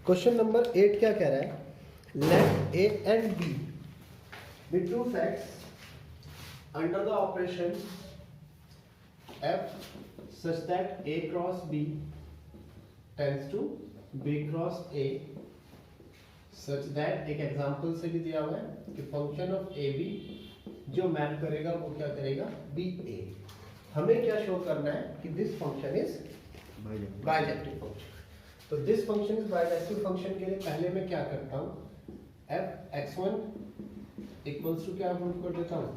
Question number 8 क्या कह रहा है? Let a and b with two facts under the operation f such that a cross b tends to b cross a such that एक example से भी दिया हुआ है कि फंक्शन ऑफ ए बी जो मैप करेगा वो क्या करेगा बी ए। हमें क्या शो करना है कि this function is bijective function. तो this function is bijective function के लिए पहले मैं क्या करता हूँ, F X one equals to क्या प्रूव कर देता हूँ,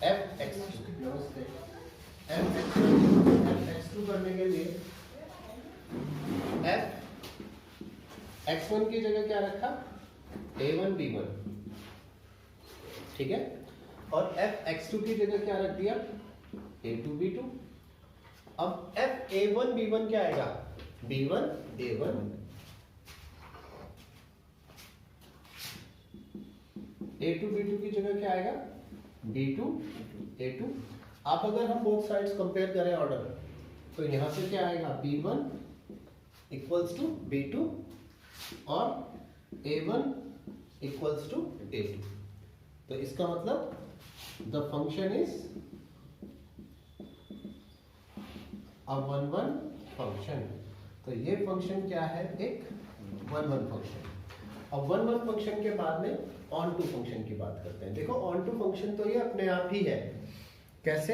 एफ एक्स टू। नमस्ते। एफ एक्स टू करने के लिए एफ एक्स वन की जगह क्या रखा, ए वन बी वन, ठीक है। और एफ एक्स टू की जगह क्या रख दिया, ए टू बी टू। अब f a one b one क्या आएगा, B one a one, a two B two की जगह क्या आएगा, बी टू ए टू। आप अगर हम बोथ साइड्स कंपेयर करें ऑर्डर, तो यहां से क्या आएगा, B one equals to B two और A one equals to A two. तो इसका मतलब the function is a one one function. तो ये फंक्शन क्या है, एक वन वन फंक्शन। अब वन वन फंक्शन के बाद में ऑन टू फंक्शन की बात करते हैं। देखो ऑन टू फंक्शन तो ये अपने आप ही है। कैसे?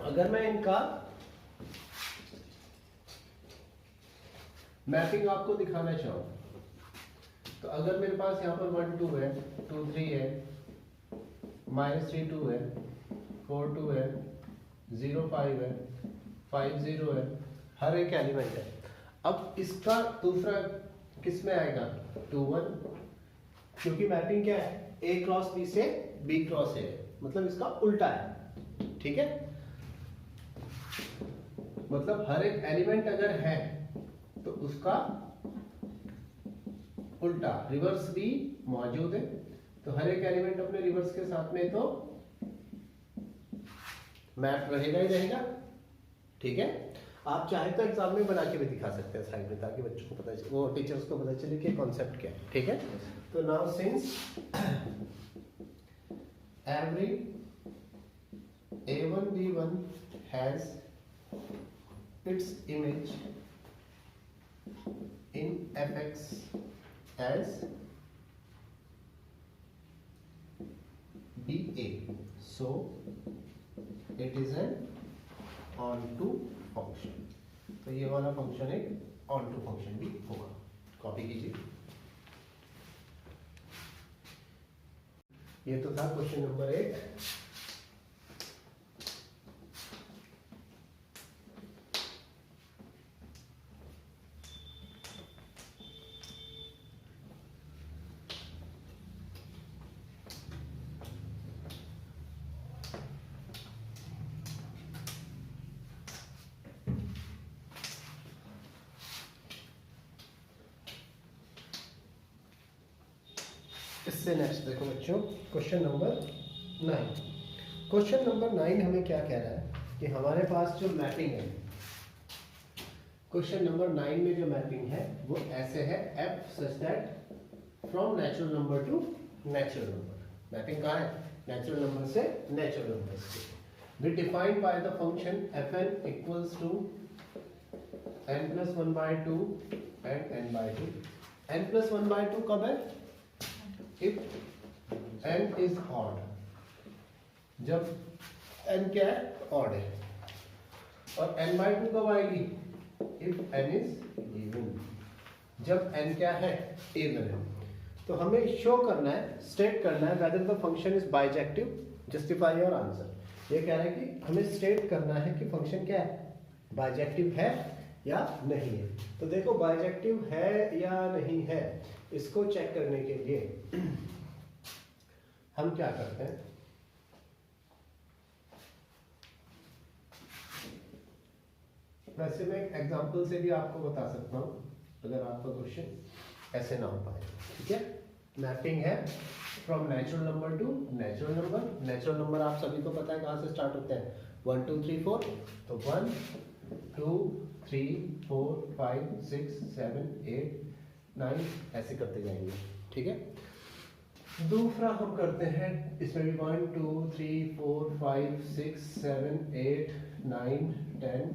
अगर मैं इनका मैपिंग आपको दिखाना चाहूं, तो अगर मेरे पास यहाँ पर 1 2 है, 2 3 है, -3 2 है, 4 2 है, 0 5 है, 5 0 है, हर एक एलिमेंट है। अब इसका दूसरा किस में आएगा, 2 1, क्योंकि मैपिंग क्या है, ए क्रॉस बी से बी क्रॉस ए, मतलब इसका उल्टा है, ठीक है। मतलब हर एक एलिमेंट अगर है तो उसका उल्टा रिवर्स भी मौजूद है। तो हर एक एलिमेंट अपने रिवर्स के साथ में तो मैप रहेगा ही रहेगा, ठीक है। आप चाहे तो एग्जाम में बना के भी दिखा सकते हैं स्लाइड में, ताकि बच्चों को पता चले, वो टीचर्स को पता चले कि कॉन्सेप्ट क्या है, ठीक है। तो now since every a1 b1 has its image in fx as ba, so it is an onto function. तो ये वाला फंक्शन एक ऑन टू फंक्शन भी होगा। कॉपी कीजिए। ये तो था क्वेश्चन नंबर 8। इससे नेक्स्ट देखो बच्चों, क्वेश्चन नंबर 9। क्वेश्चन नंबर 9 हमें क्या कह रहा है कि हमारे पास जो मैपिंग है, क्वेश्चन नंबर 9 में जो मैपिंग है वो ऐसे है, f such that from natural number to natural number. Mapping कहाँ है, नेचुरल नंबर से नेचुरल नंबर से। We defined by the function f n equals to n plus 1/2 and n/2। n plus 1/2 कब है, if n is odd, जब n क्या है, odd है। और n/2 कब आएगी, if n is even, जब n क्या है, even है। तो हमें शो करना है, स्टेट करना है whether the function is bijective, justify your answer। ये कह रहा है कि हमें स्टेट करना है कि फंक्शन क्या है, बाइजेक्टिव है या नहीं है। तो देखो बाइजेक्टिव है या नहीं है, इसको चेक करने के लिए हम क्या करते हैं, वैसे मैं एक एग्जांपल से भी आपको बता सकता हूं, अगर आपका क्वेश्चन ऐसे ना हो पाए, ठीक है। मैपिंग है from natural number to natural number. Natural number आप सभी को पता है कहां से स्टार्ट होते हैं, 1 2 3 4। तो 1 2 3 4 5 6 7 8 9 ऐसे करते जाएंगे, ठीक है। दूसरा हम करते हैं, इसमें भी 1 2 3 4 5 6 7 8 9 10,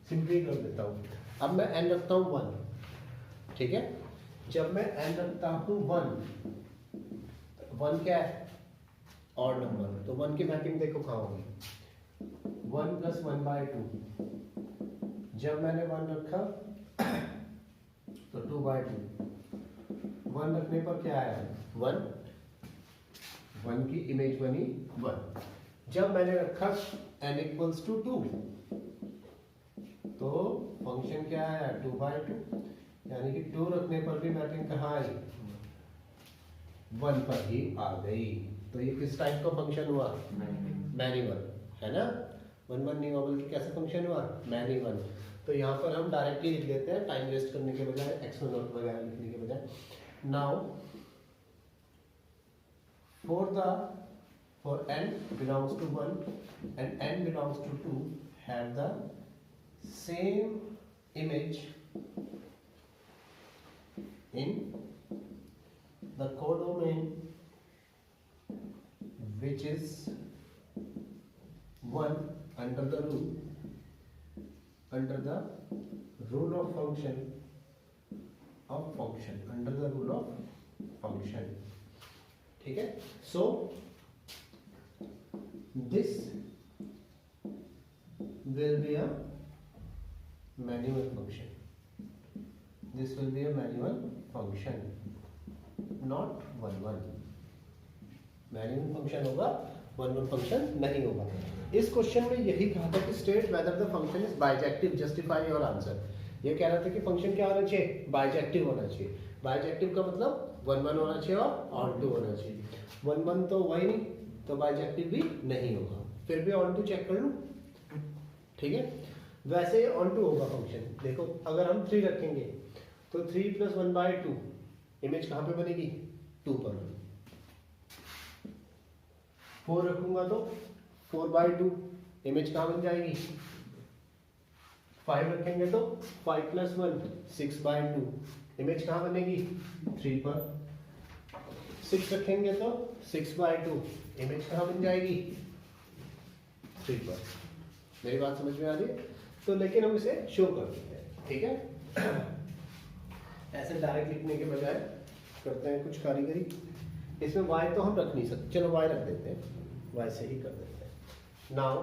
सिंपली कर देता हूँ। अब मैं n रखता हूँ 1, ठीक है। जब मैं n रखता हूँ 1 क्या है, ऑड नंबर, तो 1 की मैपिंग देखो कहाँ होगी, 1 + 1/2। जब मैंने 1 रखा तो 2/2, 1 रखने पर क्या आया, 1 की इमेज बनी 1। जब मैंने रखा n = 2, तो फंक्शन क्या आया, 2/2, यानी कि 2 रखने पर भी मैपिंग कहाँ आई, 1 पर ही आ गई। तो ये किस टाइप का फंक्शन हुआ, मैनी वन, है ना। 1 1 नहीं हुआ, बल्कि कैसा फंक्शन हुआ, मैनी वन। तो यहाँ पर हम डायरेक्टली लिख लेते हैं, टाइम वेस्ट करने के बजाय, x1 वगैरह लिखने के बजाय। Now for n belongs to 1 and n belongs to 2 have the same image in the codomain, which is 1 under the rule of function under the rule of function, ठीक है। So this will be a manual function, not 1 1। Manual function होगा, 1 1 function नहीं होगा। इस question में यही कहा था कि state whether the function is bijective, justify your answer. ये कह रहा था कि फंक्शन क्या होना चाहिए, बाइजेक्टिव होना चाहिए। बाइजेक्टिव का मतलब 1 1 होना चाहिए और ऑड 2 होना चाहिए। 1 1 तो वही नहीं, तो बाइजेक्टिव भी नहीं होगा। फिर भी ऑन टू चेक कर लूं, ठीक है। वैसे ऑन टू होगा फंक्शन। देखो अगर हम 3 रखेंगे तो 3 + 1/2 इमेज कहाँ पे बनेगी, 2 पर। 4 रखूंगा तो 4/2 इमेज कहाँ बन जाएगी, 5 रखेंगे तो 5 + 1 6/2 इमेज कहाँ बनेगी, 3 पर। 6 रखेंगे तो 6/2 इमेज कहाँ बन जाएगी, 3 पर। मेरी बात समझ में आ रही है। तो लेकिन हम इसे शो कर देते हैं, ठीक है। ऐसे डायरेक्ट लिखने के बजाय करते हैं कुछ कारीगरी। इसमें y तो हम रख नहीं सकते, चलो y रख देते हैं, y से ही कर देते हैं। Now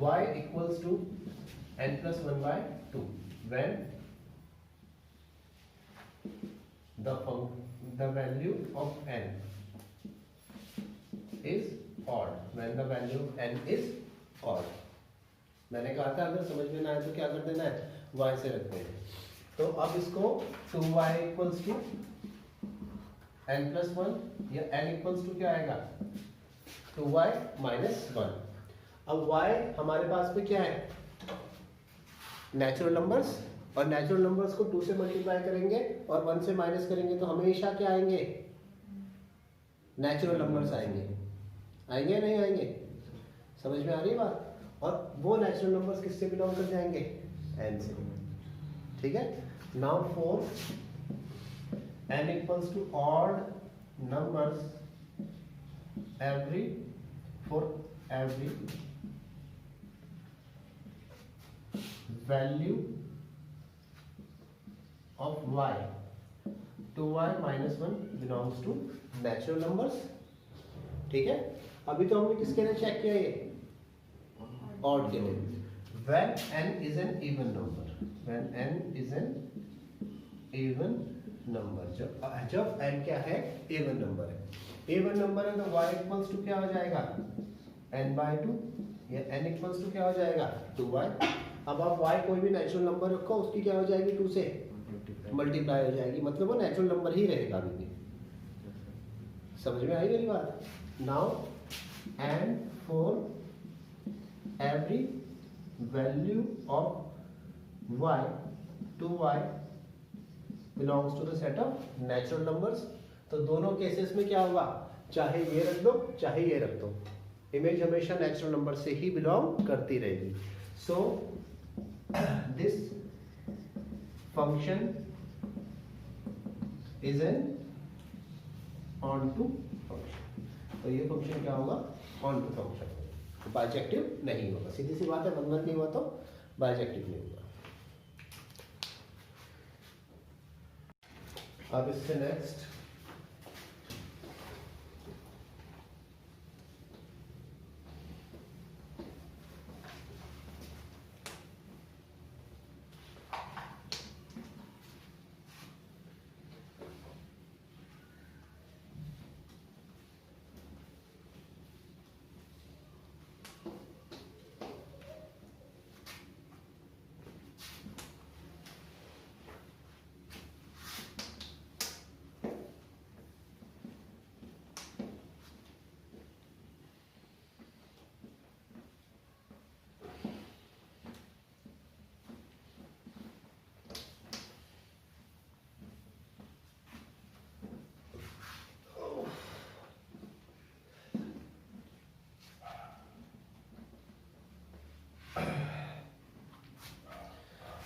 y = n + 1/2 when the value of n is odd, मैंने कहा था अगर समझ में ना आए तो क्या कर देना है, y से रखते हैं। तो अब इसको 2y = n + 1 या n = क्या आएगा, 2y - 1। अब y हमारे पास में क्या है, नेचुरल नंबर्स, और नेचुरल नंबर्स को 2 से मल्टीप्लाई करेंगे और 1 से माइनस करेंगे तो हमेशा क्या आएंगे, नेचुरल नंबर्स आएंगे या नहीं आएंगे, समझ में आ रही है बात। और वो नेचुरल नंबर्स किससे बिलोंग कर जाएंगे, n से, ठीक है। Now for n = odd numbers for every value of y, 2y - 1 belongs to natural numbers, ठीक है। अभी तो हमने किसके लिए चेक किया, ये ऑड के लिए। when n is an even number, जब n क्या है, even number है, even number है तो y = क्या हो जाएगा, n/2 या n = क्या हो जाएगा, 2y। अब आप y कोई भी नेचुरल नंबर रखो, उसकी क्या हो जाएगी, 2 से मल्टीप्लाई हो जाएगी, मतलब वो नेचुरल नंबर ही रहेगा अभी भी। समझ में आई मेरी बात। Now and for every value of y, 2y belongs to the set of natural numbers. तो दोनों केसेस में क्या होगा, चाहे ये रख दो चाहे ये रख दो, इमेज हमेशा नेचुरल नंबर से ही बिलोंग करती रहेगी। So this function is an onto function. तो ये फंक्शन क्या होगा? ऑन टू फंक्शन, बाइजेक्टिव नहीं होगा। सीधी सी बात है, वन वन नहीं हुआ तो बाइजेक्टिव नहीं होगा। अब इससे नेक्स्ट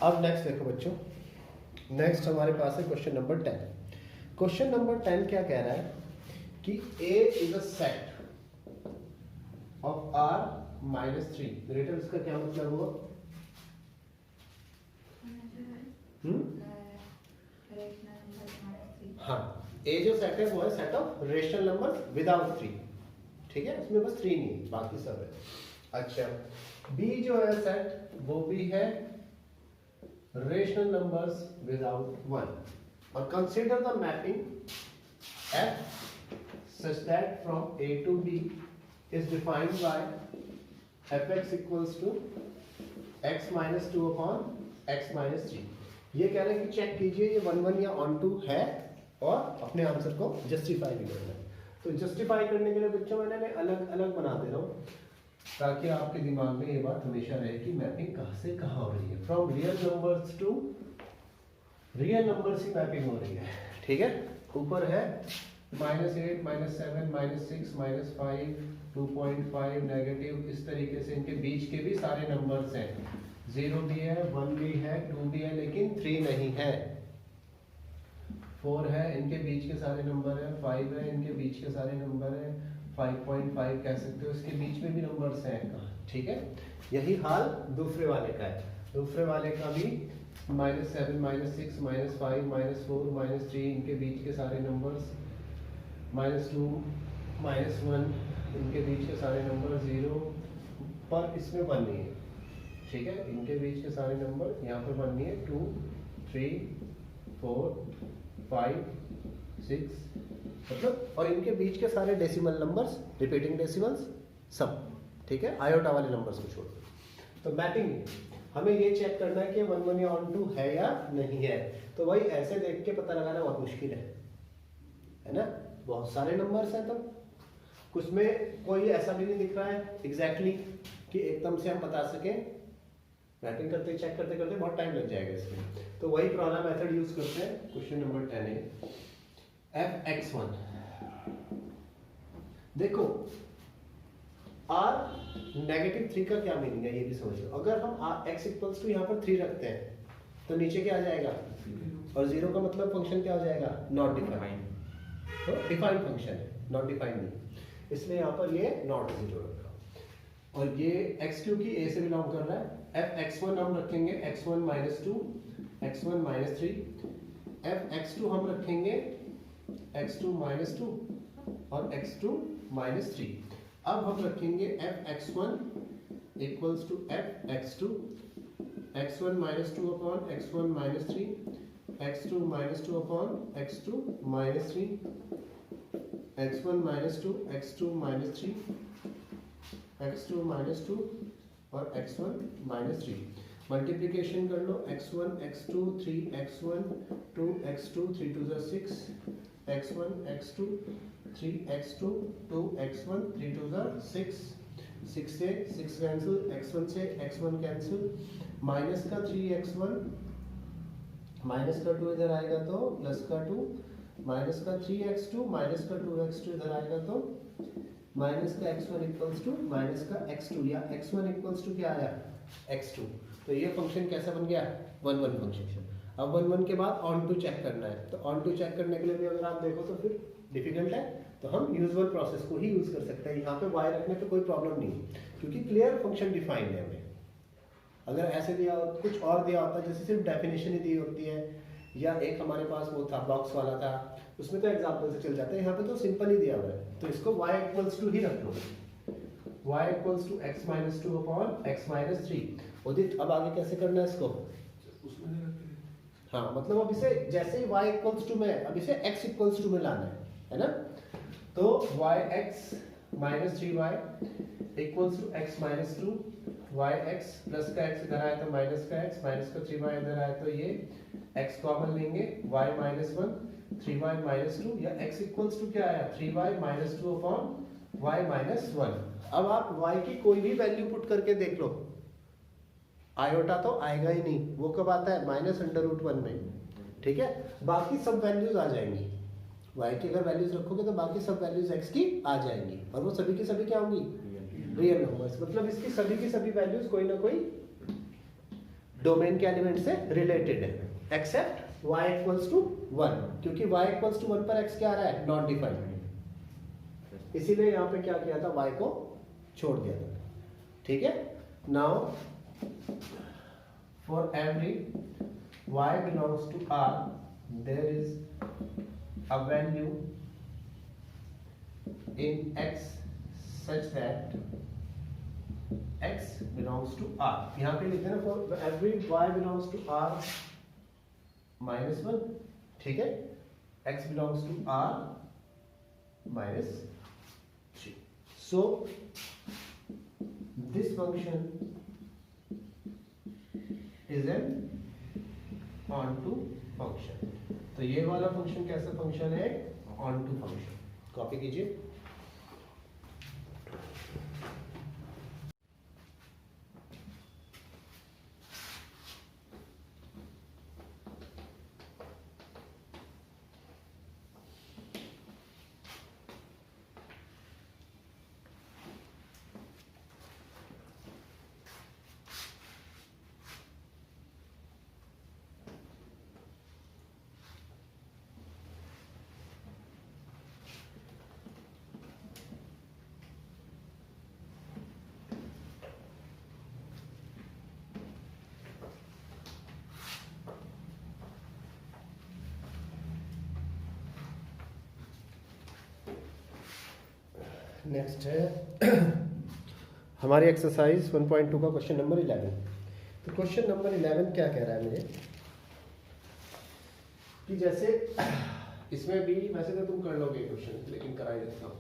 अब नेक्स्ट देखो बच्चों, नेक्स्ट हमारे पास है क्वेश्चन नंबर 10। क्वेश्चन नंबर 10 क्या कह रहा है कि A is a set of R minus 3। Greater इसका क्या मतलब हुआ? हाँ, A जो सेट है वो है set of rational number without 3। ठीक है, इसमें बस 3 नहीं, बाकी सब है। अच्छा, B जो है सेट वो भी है rational numbers without 1, or consider the mapping f such that from A to B is defined by fx equals to x minus 2 upon x minus 3। ये कह रहे हैं कि चेक कीजिए ये 1 1 या ऑन टू है और अपने आंसर को जस्टिफाई भी करना है। तो जस्टिफाई करने के लिए बच्चों मैंने अलग अलग बना दे रहा हूँ ताकि आपके दिमाग में ये बात हमेशा रहे कि मैपिंग कहाँ से कहाँ हो रही है। From real numbers to real numbers ही मैपिंग हो रही है। ठीक है, ऊपर है -8 -7 -6 -5 2.5 नेगेटिव, इस तरीके से इनके बीच के भी सारे नंबर्स हैं। 0 भी है, 1 भी है, 2 भी है, लेकिन 3 नहीं है। 4 है, इनके बीच के सारे नंबर है। 5 है, इनके बीच के सारे नंबर है। 5.5 कह सकते हो, इसके बीच में भी नंबर्स हैं। ठीक है, यही हाल दूसरे वाले का है। दूसरे वाले का भी -7 -6 -5 -4 -3, इनके बीच के सारे नंबर्स। -2 -1, इनके बीच के सारे नंबर 0, पर इसमें 1 नहीं है। ठीक है, इनके बीच के सारे नंबर यहाँ पर 1 नहीं है। 2 3 4 5 6 मतलब, और इनके बीच के सारे डेसिमल नंबर्स, रिपीटिंग डेसिमल्स सब। ठीक है, आयोटा वाले नंबर्स को छोड़ दो। तो मैपिंग हमें ये चेक करना है कि 1 1 या ऑन टू है या नहीं है। तो भाई ऐसे देख के पता लगाना बहुत मुश्किल है ना। बहुत सारे नंबर्स हैं, तो कुछ में कोई ऐसा भी नहीं दिख रहा है एग्जैक्टली कि एकदम से हम बता सकें। मैपिंग करते चेक करते करते बहुत टाइम लग जाएगा इसमें। तो वही पुराना मेथड यूज करते हैं। क्वेश्चन नंबर 10 है fx1। देखो r -3 का क्या मीनिंग है ये भी समझ लो। अगर हम x इक्वल्स टू यहाँ पर 3 रखते हैं तो नीचे क्या आ जाएगा, और 0 का मतलब फंक्शन क्या हो जाएगा? Not defined. तो डिफाइंड फंक्शन है, नॉट डिफाइंड नहीं, इसलिए यहाँ पर ये नॉट 0 रखा। और ये x क्योंकि a से बिलोंग कर रहा है। fx1 हम रखेंगे x1 -2 x1 -3। fx2 हम रखेंगे x2 -2 और x2 -3। अब हम रखेंगे fx1 equals to fx2, x1 -2 upon x1 -3, x2 -2 upon x2 -3, x1 -2 x2 -3, x2 -2 और x1 -3। मल्टीप्लिकेशन कर लो, x1 x2 3x1 2x2 3 2 6, x1 x2 3x2 2x1 3 2 6, 6 से 6 कैंसिल, x1 से x1 कैंसिल, माइनस का 3x1 माइनस का 2 इधर आएगा तो प्लस का 2, माइनस का 3x2 माइनस का 2x2 इधर आएगा तो माइनस का x1 इक्वल्स टू माइनस का x2, या x1 इक्वल्स टू क्या आया x2। तो ये फंक्शन कैसा बन गया? 1 1 फंक्शन। अब 1 1 के बाद ऑन टू चेक करना है, तो ऑन टू चेक करने के लिए भी अगर आप देखो तो फिर डिफिकल्ट है, तो हम यूजुअल प्रोसेस को ही यूज कर सकते हैं। यहाँ पे y रखने पे कोई प्रॉब्लम नहीं है क्योंकि क्लियर फंक्शन डिफाइंड है हमें। अगर ऐसे दिया हो कुछ और दिया होता है, जैसे सिर्फ डेफिनेशन ही दी होती है, या एक हमारे पास वो था बॉक्स वाला था, उसमें तो एग्जांपल से चल जाते हैं। यहाँ पे तो सिंपल ही दिया हुआ है, तो इसको y इक्वल्स टू ही रख लो, y equals to x minus 2 upon x minus 3। Udit अब आगे कैसे करना है इसको? हाँ मतलब अब इसे जैसे ही y इक्वल्स टू में अब इसे x इक्वल्स टू में लाना है ना। तो yx minus 3y equals to x minus 2, yx plus का x इधर आया तो माइनस का x, माइनस का 3y इधर आया तो ये x कॉमन लेंगे, y माइनस 1 3y माइनस 2, या x इक्वल्स टू क्या आया 3y minus 2 upon y minus 1। अब आप y की कोई भी वैल्यू पुट करके देख लो, आयोटा तो आएगा ही नहीं, वो कब आता है माइनस अंडर रूट 1 में, ठीक है। बाकी सब वैल्यूज आ जाएंगी, y की अगर वैल्यूज रखोगे तो बाकी सब वैल्यूज x की आ जाएंगी, और वो सभी की सभी क्या होंगी? Real numbers. मतलब इसकी सभी की सभी वैल्यूज कोई ना कोई डोमेन के एलिमेंट से रिलेटेड है, एक्सेप्ट y इक्वल्स टू 1, क्योंकि y इक्वल्स टू 1 पर x क्या आ रहा है? Not defined. इसीलिए यहाँ पे क्या किया था, y को छोड़ दिया था, ठीक है। Now for every y belongs to R, there is a value in x such that x belongs to R। यहाँ पे लिख देना for every y belongs to R minus 1, ठीक है, x belongs to R minus 3। So this function is an onto function। तो ये वाला function कैसा फंक्शन है? onto function. कॉपी कीजिए। नेक्स्ट है हमारी एक्सरसाइज 1.2 का क्वेश्चन नंबर 11। तो क्वेश्चन नंबर 11 क्या कह रहा है मुझे कि जैसे इसमें भी वैसे तो तुम कर लोगे क्वेश्चन, लेकिन करा ही देता हूँ।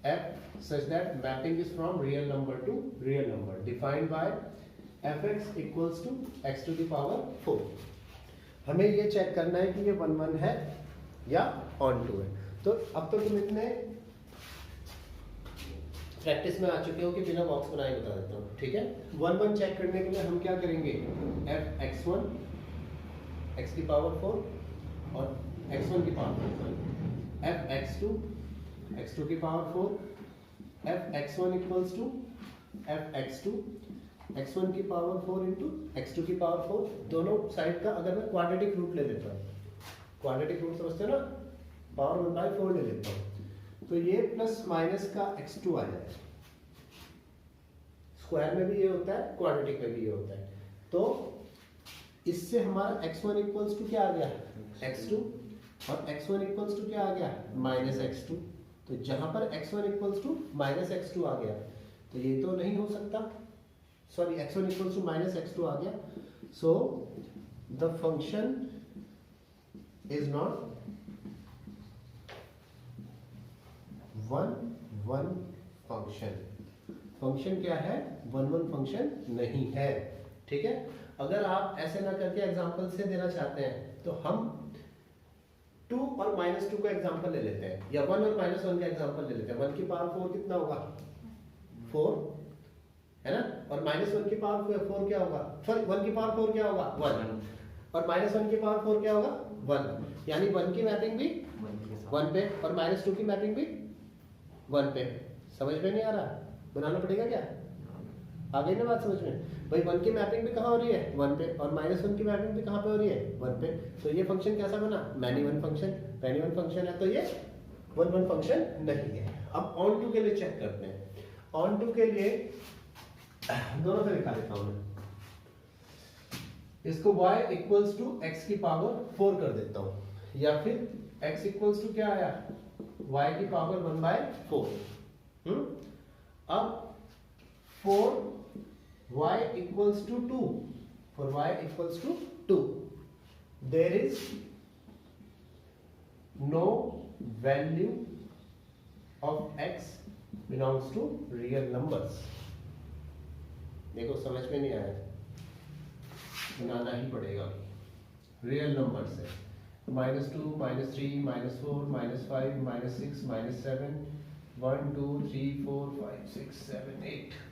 f such that mapping is from real number to real number defined by fx equals to x to the power 4। हमें ये चेक करना है कि ये 1 1 है या ऑन टू है। तो अब तो तुम इतने प्रैक्टिस में आ चुके हो कि बिना बॉक्स बनाए बता देता हूँ, ठीक है। 1 1 चेक करने के लिए हम क्या करेंगे, f x1 x की पावर 4 और x1 की पावर 4, f x2 x2 की power 4, f x1 equals to f x2 x1 की पावर 4 इंटू x2 की पावर 4। दोनों साइड का अगर मैं क्वाड्रेटिक रूट ले लेता हूँ, क्वाड्रेटिक रूट समझते हो ना, पावर 1/4 ले लेता हूँ, तो ये प्लस माइनस का x2 आ जाए। स्क्वायर में भी ये होता है, क्वाड्रेटिक में भी ये होता है। तो इससे हमारा x1 इक्वल्स टू क्या आ गया, x2, और x1 इक्वल्स टू क्या आ गया, माइनस x2। तो जहां पर x1 equals to minus x2 आ गया, तो ये तो नहीं हो सकता, sorry x1 equals to minus x2 आ गया। So the function is not 1 1 function. Function क्या है, 1 1 फंक्शन नहीं है, ठीक है। अगर आप ऐसे ना करके एग्जांपल से देना चाहते हैं तो हम 2 और -2 का एग्जांपल ले लेते हैं, या 1 और -1 का एग्जांपल ले लेते हैं। 1 की पावर 4 कितना होगा, 4 है ना, और -1 की पावर 4 क्या होगा, सॉरी 1 की पावर 4 क्या होगा, 1, और -1 की पावर 4 क्या होगा, 1। यानी 1 की मैपिंग भी 1 पे और -2 की मैपिंग भी 1 पे। समझ में नहीं आ रहा, बनाना पड़ेगा क्या, आ गई ना बात समझ में? भाई 1 की मैपिंग भी कहाँ हो रही है? 1 पे, और -1 की मैपिंग भी कहाँ पे हो रही है? 1 पे। तो ये फंक्शन कैसा बना? Many one function. Many one function है तो ये 1 फंक्शन नहीं है। अब ऑन टू के लिए चेक करते हैं। ऑन टू के लिए दोनों पे लिखा देता हूं मैं, इसको y इक्वल्स टू x की पावर 4 कर देता हूं, या फिर x इक्वल्स टू क्या आया? y की पावर 1/4। अब for y equals to 2, for y equals to 2, there is no value of x belongs to real numbers. देखो समझ में नहीं आया, बनाना ही पड़ेगा। रियल नंबर्स है -2, -3, -4, -5, -6, -7, 1 2 3 4 5 6 7 8।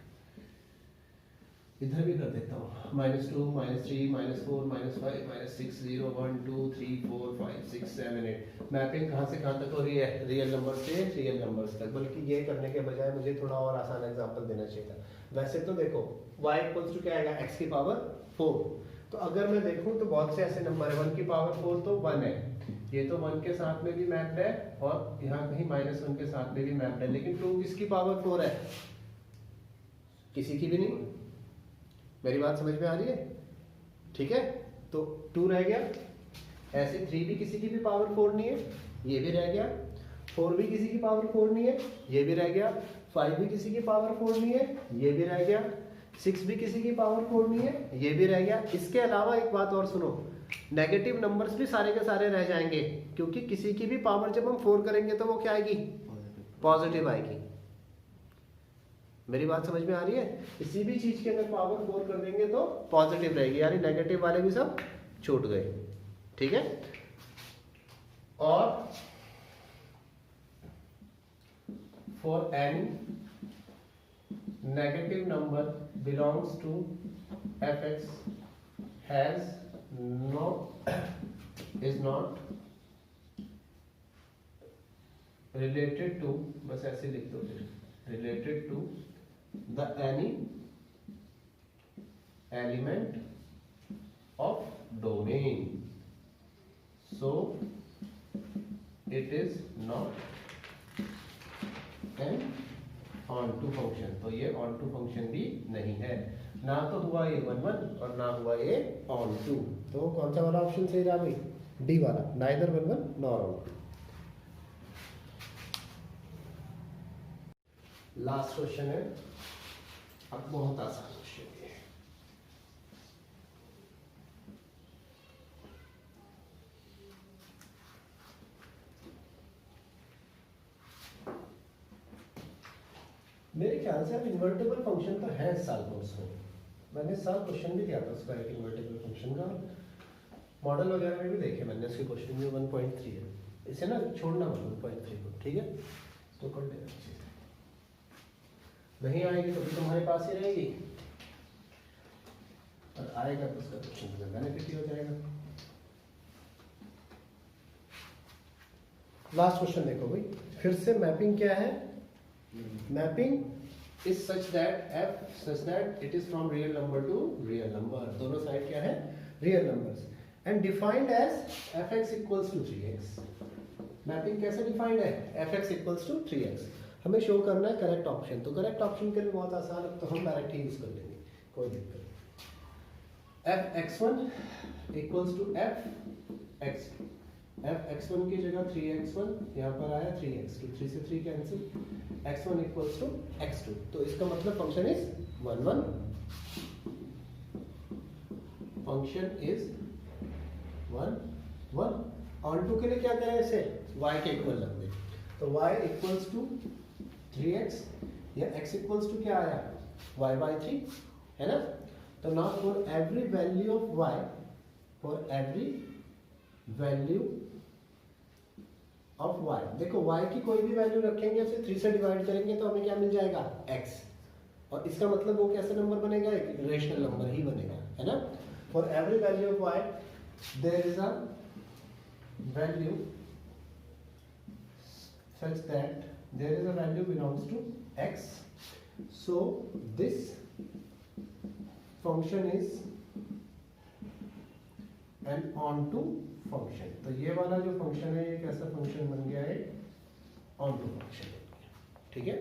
इधर भी कर देता हूँ -2, -3, -4, -5, -6 0 1 2 3 4 5 6 7 8। मैपिंग कहाँ से कहाँ तक हो रही है? रियल नंबर से रियल नंबर्स तक। बल्कि ये करने के बजाय मुझे थोड़ा और आसान एग्जांपल देना चाहिए था। वैसे तो देखो y इक्वल्स टू क्या आएगा? x की पावर 4। तो अगर मैं देखूं तो बहुत से ऐसे नंबर है 1 की पावर 4 तो 1 है, ये तो 1 के साथ में भी मैप्ड है और यहाँ कहीं -1 के साथ में भी मैप्ड है, लेकिन 2 किसकी पावर 4 है? किसी की भी नहीं। मेरी बात समझ में आ रही है? ठीक है, तो 2 रह गया। ऐसे 3 भी किसी की भी पावर 4 नहीं है, ये भी रह गया। 4 भी किसी की पावर 4 नहीं है, ये भी रह गया। 5 भी किसी की पावर 4 नहीं है, ये भी रह गया। 6 भी किसी की पावर 4 नहीं है, ये भी रह गया। इसके अलावा एक बात और सुनो, नेगेटिव नंबर्स भी सारे के सारे रह जाएंगे, क्योंकि किसी की भी पावर जब हम 4 करेंगे तो वो क्या आएगी? पॉजिटिव आएगी। मेरी बात समझ में आ रही है? किसी भी चीज की अगर पावर 4 कर देंगे तो पॉजिटिव रहेगी, यानी नेगेटिव वाले भी सब छूट गए। ठीक है, और for any negative number belongs to fx has no is not related to, बस ऐसे लिख दो फिर, related to the any element of domain, so it is not an onto function। तो ये onto function भी नहीं है, ना तो हुआ ये 1 1 और ना हुआ ये onto। तो कौन सा वाला ऑप्शन सही रहा भाई? डी वाला, neither 1 1 nor onto। Last question है, अब बहुत आसान क्वेश्चन है। मेरे ख्याल से अब इन्वर्टेबल फंक्शन तो है साल कोर्स में, मैंने साल क्वेश्चन भी दिया था उसका एक इन्वर्टेबल फंक्शन का, मॉडल वगैरह में भी देखे मैंने उसके क्वेश्चन में। 1.3 है, इसे ना छोड़ना 1.3 को, ठीक है? तो कर लेना, नहीं आएगी तो भी तुम्हारे पास ही रहेगी, और आएगा तो उसका क्वेश्चन बेनिफिट ही हो जाएगा। लास्ट क्वेश्चन देखो भाई, फिर से मैपिंग क्या है? Mapping is such that f such that it is from real number to real number, दोनों साइड क्या है? Real numbers, and defined as fx equals to 3x। Mapping कैसे डिफाइंड है? fx equals to 3x। हमें show करना है correct option, तो correct option के लिए बहुत आसान है, तो हम डायरेक्ट ही यूज कर लेंगे, कोई दिक्कत नहीं। f(x1) equals to f(x2), f(x1) की जगह 3x1, यहाँ पर आया 3x2, 3 से 3 cancel, x1 equals to x2। तो इसका मतलब function is 1 1, function is 1 1। Onto के लिए क्या करें? इसे y के इक्वल रख दें, तो y इक्वल्स टू 3x, या x इक्वल्स टू क्या आया? y/3, है ना? तो now for every value of y, for every value of y, देखो y की कोई भी वैल्यू रखेंगे उसे 3 से डिवाइड करेंगे तो हमें क्या मिल जाएगा? x, और इसका मतलब वो कैसे नंबर बनेगा? एक रेशनल नंबर ही बनेगा, है ना? For every value of y there is a value such that there is a value belongs to x, so this function is an onto function. तो ये वाला जो फंक्शन है ये कैसा फंक्शन बन गया है, ऑन टू फंक्शन। ठीक है।